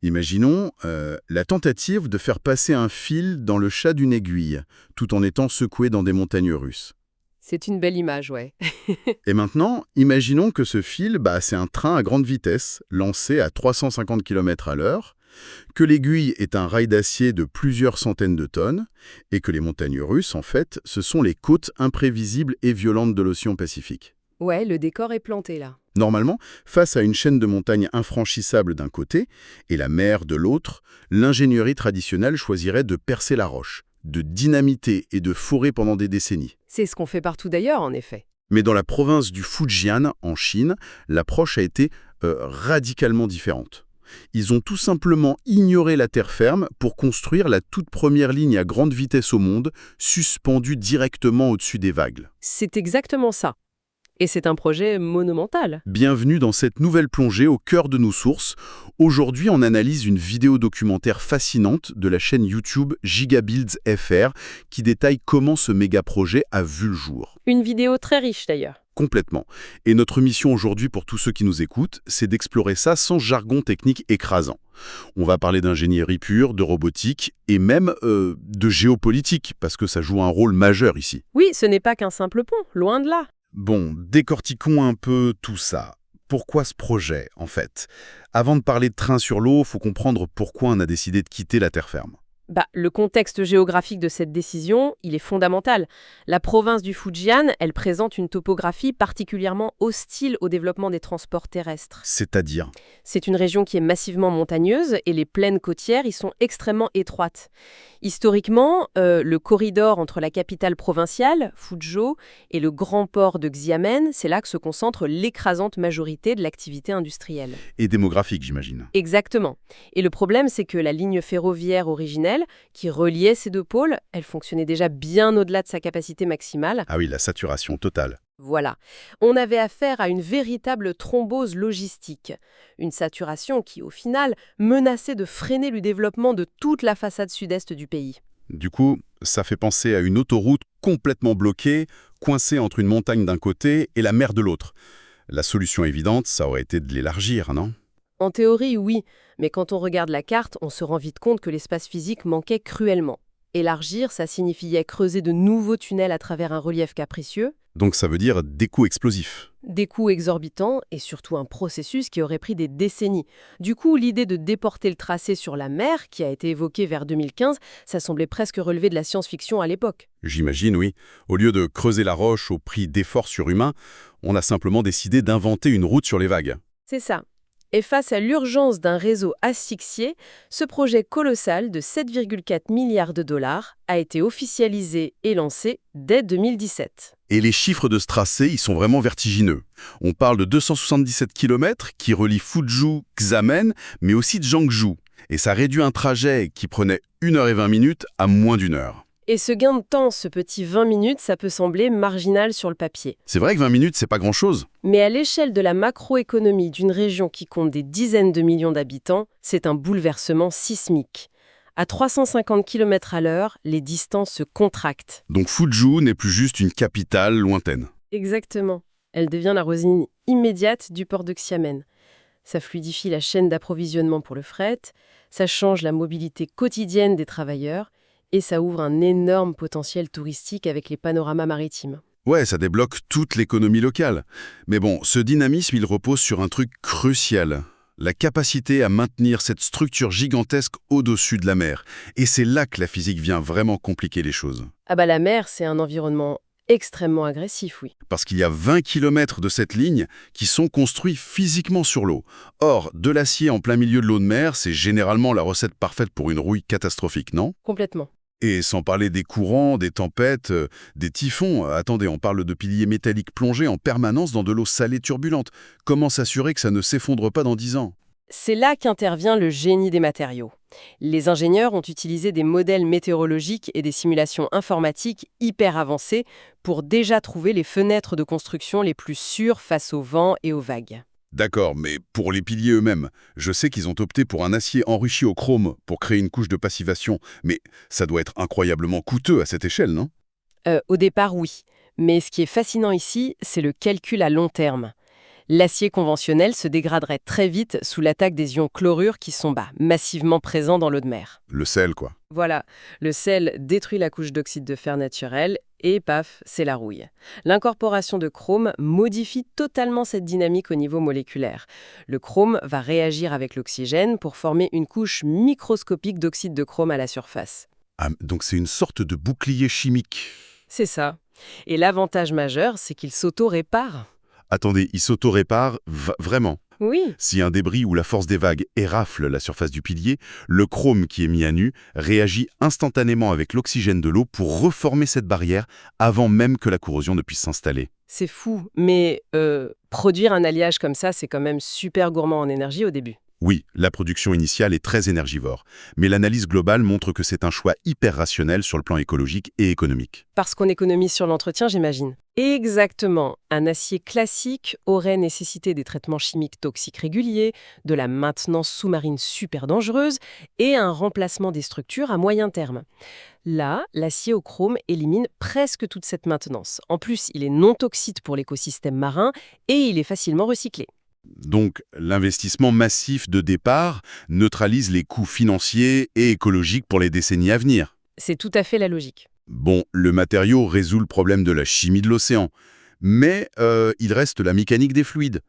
Imaginons la tentative de faire passer un fil dans le chat d'une aiguille, tout en étant secoué dans des montagnes russes. C'est une belle image, ouais. Et maintenant, imaginons que ce fil, c'est un train à grande vitesse, lancé à 350 km à l'heure, que l'aiguille est un rail d'acier de plusieurs centaines de tonnes, et que les montagnes russes, en fait, ce sont les côtes imprévisibles et violentes de l'océan Pacifique. Ouais, le décor est planté là. Normalement, face à une chaîne de montagnes infranchissables d'un côté et la mer de l'autre, l'ingénierie traditionnelle choisirait de percer la roche, de dynamiter et de forer pendant des décennies. C'est ce qu'on fait partout d'ailleurs, en effet. Mais dans la province du Fujian, en Chine, l'approche a été radicalement différente. Ils ont tout simplement ignoré la terre ferme pour construire la toute première ligne à grande vitesse au monde, suspendue directement au-dessus des vagues. C'est exactement ça. Et c'est un projet monumental. Bienvenue dans cette nouvelle plongée au cœur de nos sources. Aujourd'hui, on analyse une vidéo documentaire fascinante de la chaîne YouTube Gigabuilds FR qui détaille comment ce méga-projet a vu le jour. Une vidéo très riche d'ailleurs. Complètement. Et notre mission aujourd'hui pour tous ceux qui nous écoutent, c'est d'explorer ça sans jargon technique écrasant. On va parler d'ingénierie pure, de robotique et même de géopolitique, parce que ça joue un rôle majeur ici. Oui, ce n'est pas qu'un simple pont, loin de là. Bon, décortiquons un peu tout ça. Pourquoi ce projet, en fait? Avant de parler de train sur l'eau, faut comprendre pourquoi on a décidé de quitter la terre ferme. Le contexte géographique de cette décision, il est fondamental. La province du Fujian, elle présente une topographie particulièrement hostile au développement des transports terrestres. C'est-à-dire? C'est une région qui est massivement montagneuse et les plaines côtières y sont extrêmement étroites. Historiquement, le corridor entre la capitale provinciale, Fuzhou, et le grand port de Xiamen, c'est là que se concentre l'écrasante majorité de l'activité industrielle. Et démographique, j'imagine. Exactement. Et le problème, c'est que la ligne ferroviaire originelle, qui reliait ces deux pôles, elle fonctionnait déjà bien au-delà de sa capacité maximale. Ah oui, la saturation totale. Voilà. On avait affaire à une véritable thrombose logistique. Une saturation qui, au final, menaçait de freiner le développement de toute la façade sud-est du pays. Du coup, ça fait penser à une autoroute complètement bloquée, coincée entre une montagne d'un côté et la mer de l'autre. La solution évidente, ça aurait été de l'élargir, non ? En théorie, oui, mais quand on regarde la carte, on se rend vite compte que l'espace physique manquait cruellement. Élargir, ça signifiait creuser de nouveaux tunnels à travers un relief capricieux. Donc ça veut dire des coûts explosifs. Des coûts exorbitants et surtout un processus qui aurait pris des décennies. Du coup, l'idée de déporter le tracé sur la mer, qui a été évoquée vers 2015, ça semblait presque relever de la science-fiction à l'époque. J'imagine, oui. Au lieu de creuser la roche au prix d'efforts surhumains, on a simplement décidé d'inventer une route sur les vagues. C'est ça. Et face à l'urgence d'un réseau asphyxié, ce projet colossal de 7,4 milliards de dollars a été officialisé et lancé dès 2017. Et les chiffres de ce tracé, ils sont vraiment vertigineux. On parle de 277 km qui relient Fuzhou, Xiamen, mais aussi Jiangsu. Et ça réduit un trajet qui prenait 1h20 à moins d'1 heure. Et ce gain de temps, ce petit 20 minutes, ça peut sembler marginal sur le papier. C'est vrai que 20 minutes, c'est pas grand-chose. Mais à l'échelle de la macroéconomie d'une région qui compte des dizaines de millions d'habitants, c'est un bouleversement sismique. À 350 km à l'heure, les distances se contractent. Donc Fuzhou n'est plus juste une capitale lointaine. Exactement. Elle devient la voisine immédiate du port de Xiamen. Ça fluidifie la chaîne d'approvisionnement pour le fret, ça change la mobilité quotidienne des travailleurs, et ça ouvre un énorme potentiel touristique avec les panoramas maritimes. Ouais, ça débloque toute l'économie locale. Mais bon, ce dynamisme, il repose sur un truc crucial. La capacité à maintenir cette structure gigantesque au-dessus de la mer. Et c'est là que la physique vient vraiment compliquer les choses. La mer, c'est un environnement extrêmement agressif, oui. Parce qu'il y a 20 km de cette ligne qui sont construits physiquement sur l'eau. Or, de l'acier en plein milieu de l'eau de mer, c'est généralement la recette parfaite pour une rouille catastrophique, non ? Complètement. Et sans parler des courants, des tempêtes, des typhons. Attendez, on parle de piliers métalliques plongés en permanence dans de l'eau salée turbulente. Comment s'assurer que ça ne s'effondre pas dans 10 ans ? C'est là qu'intervient le génie des matériaux. Les ingénieurs ont utilisé des modèles météorologiques et des simulations informatiques hyper avancées pour déjà trouver les fenêtres de construction les plus sûres face au vent et aux vagues. D'accord, mais pour les piliers eux-mêmes, je sais qu'ils ont opté pour un acier enrichi au chrome pour créer une couche de passivation, mais ça doit être incroyablement coûteux à cette échelle, non ? Au départ, oui. Mais ce qui est fascinant ici, c'est le calcul à long terme. L'acier conventionnel se dégraderait très vite sous l'attaque des ions chlorure qui sont massivement présents dans l'eau de mer. Le sel, quoi. Voilà, le sel détruit la couche d'oxyde de fer naturel et paf, c'est la rouille. L'incorporation de chrome modifie totalement cette dynamique au niveau moléculaire. Le chrome va réagir avec l'oxygène pour former une couche microscopique d'oxyde de chrome à la surface. Ah, donc c'est une sorte de bouclier chimique. C'est ça. Et l'avantage majeur, c'est qu'il s'auto-répare. Attendez, il s'auto-répare vraiment? Oui, Si un débris ou la force des vagues érafle la surface du pilier, le chrome qui est mis à nu réagit instantanément avec l'oxygène de l'eau pour reformer cette barrière avant même que la corrosion ne puisse s'installer. c'est fou. Mais produire un alliage comme ça, c'est quand même super gourmand en énergie au début. Oui, la production initiale est très énergivore, mais l'analyse globale montre que c'est un choix hyper rationnel sur le plan écologique et économique. Parce qu'on économise sur l'entretien, j'imagine. Exactement. Un acier classique aurait nécessité des traitements chimiques toxiques réguliers, de la maintenance sous-marine super dangereuse et un remplacement des structures à moyen terme. Là, l'acier au chrome élimine presque toute cette maintenance. En plus, il est non toxique pour l'écosystème marin et il est facilement recyclé. Donc, l'investissement massif de départ neutralise les coûts financiers et écologiques pour les décennies à venir. C'est tout à fait la logique. Bon, le matériau résout le problème de la chimie de l'océan, mais il reste la mécanique des fluides.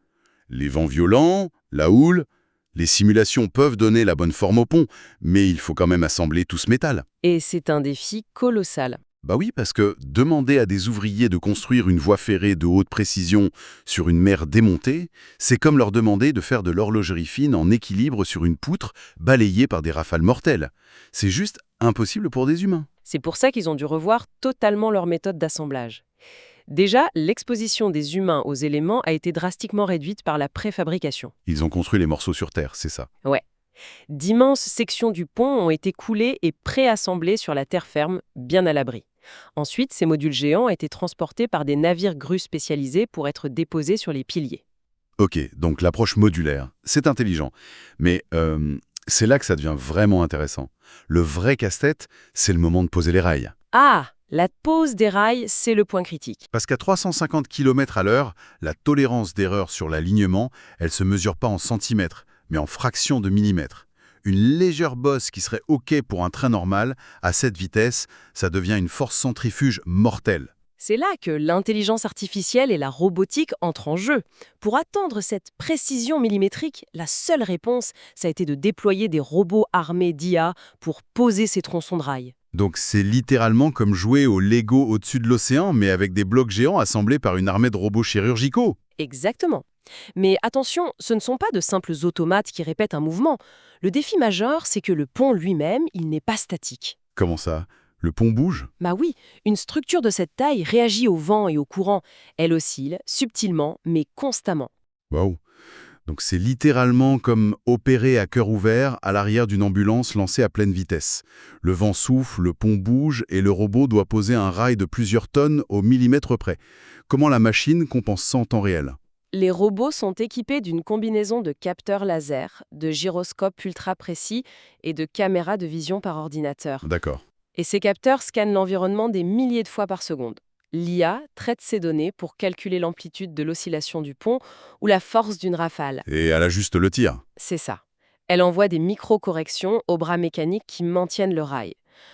Les vents violents, la houle, les simulations peuvent donner la bonne forme au pont, mais il faut quand même assembler tout ce métal. Et c'est un défi colossal. Bah oui, parce que demander à des ouvriers de construire une voie ferrée de haute précision sur une mer démontée, c'est comme leur demander de faire de l'horlogerie fine en équilibre sur une poutre balayée par des rafales mortelles. C'est juste impossible pour des humains. C'est pour ça qu'ils ont dû revoir totalement leur méthode d'assemblage. Déjà, l'exposition des humains aux éléments a été drastiquement réduite par la préfabrication. Ils ont construit les morceaux sur Terre, c'est ça. Ouais. D'immenses sections du pont ont été coulées et préassemblées sur la terre ferme, bien à l'abri. Ensuite, ces modules géants ont été transportés par des navires grues spécialisés pour être déposés sur les piliers. Ok, donc l'approche modulaire, c'est intelligent. Mais c'est là que ça devient vraiment intéressant. Le vrai casse-tête, c'est le moment de poser les rails. Ah, la pose des rails, c'est le point critique. Parce qu'à 350 km à l'heure, la tolérance d'erreur sur l'alignement, elle se mesure pas en centimètres, mais en fractions de millimètres. Une légère bosse qui serait OK pour un train normal, à cette vitesse, ça devient une force centrifuge mortelle. C'est là que l'intelligence artificielle et la robotique entrent en jeu. Pour atteindre cette précision millimétrique, la seule réponse, ça a été de déployer des robots armés d'IA pour poser ces tronçons de rails. Donc c'est littéralement comme jouer au Lego au-dessus de l'océan, mais avec des blocs géants assemblés par une armée de robots chirurgicaux. Exactement. Mais attention, ce ne sont pas de simples automates qui répètent un mouvement. Le défi majeur, c'est que le pont lui-même, il n'est pas statique. Comment ça? Le pont bouge? Bah oui, une structure de cette taille réagit au vent et au courant. Elle oscille, subtilement, mais constamment. Waouh! Donc c'est littéralement comme opérer à cœur ouvert à l'arrière d'une ambulance lancée à pleine vitesse. Le vent souffle, le pont bouge et le robot doit poser un rail de plusieurs tonnes au millimètre près. Comment la machine compense ça en temps réel? Les robots sont équipés d'une combinaison de capteurs laser, de gyroscopes ultra précis et de caméras de vision par ordinateur. D'accord. Et ces capteurs scannent l'environnement des milliers de fois par seconde. L'IA traite ces données pour calculer l'amplitude de l'oscillation du pont ou la force d'une rafale. Et elle ajuste le tir. C'est ça. Elle envoie des micro-corrections aux bras mécaniques qui maintiennent le rail.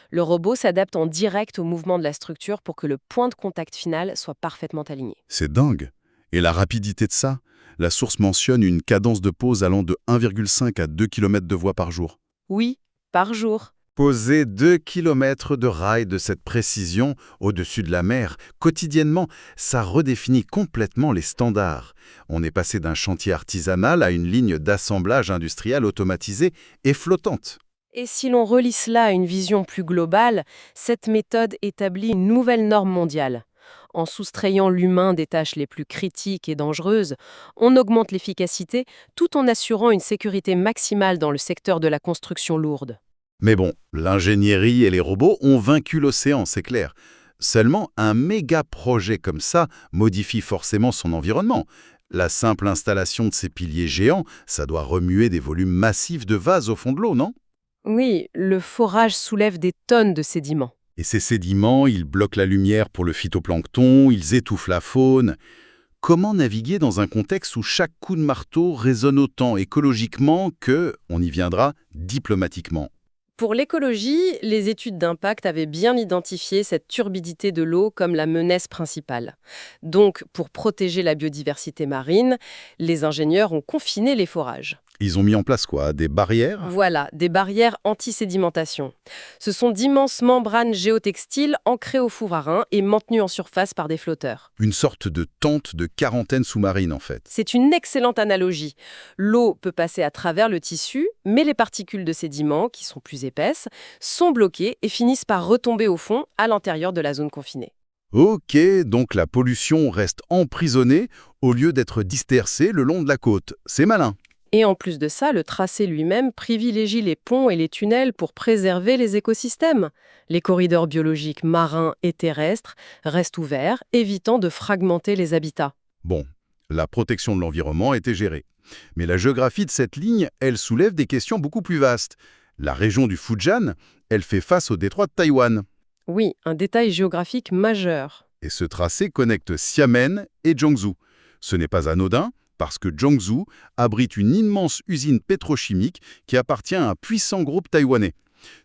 Le robot s'adapte en direct au mouvement de la structure pour que le point de contact final soit parfaitement aligné. C'est dingue. Et la rapidité de ça? La source mentionne une cadence de pose allant de 1,5 à 2 km de voie par jour. Oui, par jour. Poser 2 km de rail de cette précision au-dessus de la mer, quotidiennement, ça redéfinit complètement les standards. On est passé d'un chantier artisanal à une ligne d'assemblage industriel automatisée et flottante. Et si l'on relie cela à une vision plus globale, cette méthode établit une nouvelle norme mondiale. En soustrayant l'humain des tâches les plus critiques et dangereuses, on augmente l'efficacité tout en assurant une sécurité maximale dans le secteur de la construction lourde. Mais bon, l'ingénierie et les robots ont vaincu l'océan, c'est clair. Seulement, un méga projet comme ça modifie forcément son environnement. La simple installation de ces piliers géants, ça doit remuer des volumes massifs de vase au fond de l'eau, non? Oui, le forage soulève des tonnes de sédiments. Et ces sédiments, ils bloquent la lumière pour le phytoplancton, ils étouffent la faune. comment naviguer dans un contexte où chaque coup de marteau résonne autant écologiquement que, on y viendra, diplomatiquement? Pour l'écologie, les études d'impact avaient bien identifié cette turbidité de l'eau comme la menace principale. Donc, pour protéger la biodiversité marine, les ingénieurs ont confiné les forages. Ils ont mis en place quoi? Des barrières? Voilà, des barrières anti-sédimentation. Ce sont d'immenses membranes géotextiles ancrées au fond-marin et maintenues en surface par des flotteurs. Une sorte de tente de quarantaine sous-marine en fait. C'est une excellente analogie. L'eau peut passer à travers le tissu, mais les particules de sédiments, qui sont plus épaisses, sont bloquées et finissent par retomber au fond, à l'intérieur de la zone confinée. Ok, donc la pollution reste emprisonnée au lieu d'être dispersée le long de la côte. C'est malin. Et en plus de ça, le tracé lui-même privilégie les ponts et les tunnels pour préserver les écosystèmes. Les corridors biologiques marins et terrestres restent ouverts, évitant de fragmenter les habitats. Bon, la protection de l'environnement était gérée. Mais la géographie de cette ligne, elle soulève des questions beaucoup plus vastes. La région du Fujian, elle fait face au détroit de Taïwan. Oui, un détail géographique majeur. Et ce tracé connecte Xiamen et Zhongzhou. Ce n'est pas anodin, parce que Zhongzhou abrite une immense usine pétrochimique qui appartient à un puissant groupe taïwanais.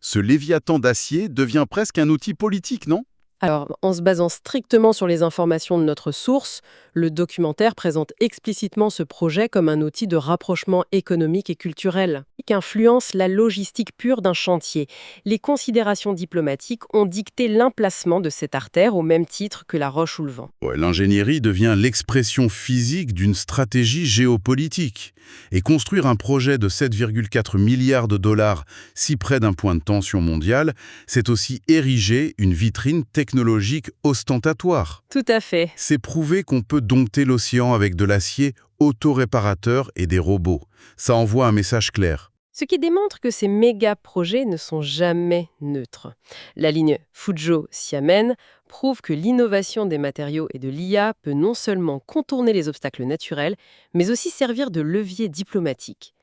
Ce léviathan d'acier devient presque un outil politique, non? Alors, en se basant strictement sur les informations de notre source, le documentaire présente explicitement ce projet comme un outil de rapprochement économique et culturel, qui influence la logistique pure d'un chantier. Les considérations diplomatiques ont dicté l'emplacement de cette artère au même titre que la roche ou le vent. Ouais, l'ingénierie devient l'expression physique d'une stratégie géopolitique. Et construire un projet de 7,4 milliards de dollars si près d'un point de tension mondiale, c'est aussi ériger une vitrine technologique ostentatoire. Tout à fait. C'est prouver qu'on peut dompter l'océan avec de l'acier autoréparateur et des robots. Ça envoie un message clair. Ce qui démontre que ces méga-projets ne sont jamais neutres. La ligne Fuzhou-Xiamen prouve que l'innovation des matériaux et de l'IA peut non seulement contourner les obstacles naturels, mais aussi servir de levier diplomatique.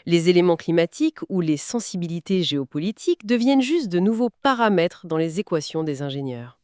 Les éléments climatiques ou les sensibilités géopolitiques deviennent juste de nouveaux paramètres dans les équations des ingénieurs.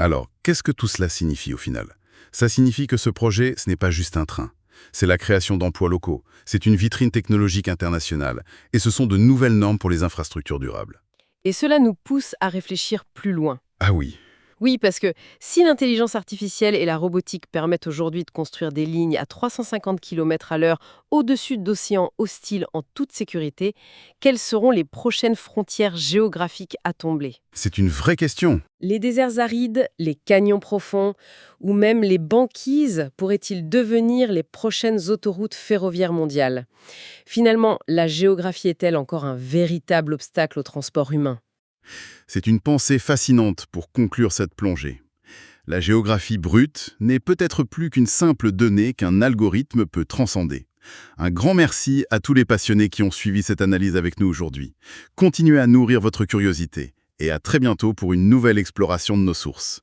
Alors, qu'est-ce que tout cela signifie au final? Ça signifie que ce projet, ce n'est pas juste un train. C'est la création d'emplois locaux, c'est une vitrine technologique internationale, et ce sont de nouvelles normes pour les infrastructures durables. Et cela nous pousse à réfléchir plus loin. Ah oui. Oui, parce que si l'intelligence artificielle et la robotique permettent aujourd'hui de construire des lignes à 350 km/h au-dessus d'océans hostiles en toute sécurité, quelles seront les prochaines frontières géographiques à combler? C'est une vraie question. Les déserts arides, les canyons profonds ou même les banquises pourraient-ils devenir les prochaines autoroutes ferroviaires mondiales? Finalement, la géographie est-elle encore un véritable obstacle au transport humain? C'est une pensée fascinante pour conclure cette plongée. La géographie brute n'est peut-être plus qu'une simple donnée qu'un algorithme peut transcender. Un grand merci à tous les passionnés qui ont suivi cette analyse avec nous aujourd'hui. Continuez à nourrir votre curiosité et à très bientôt pour une nouvelle exploration de nos sources.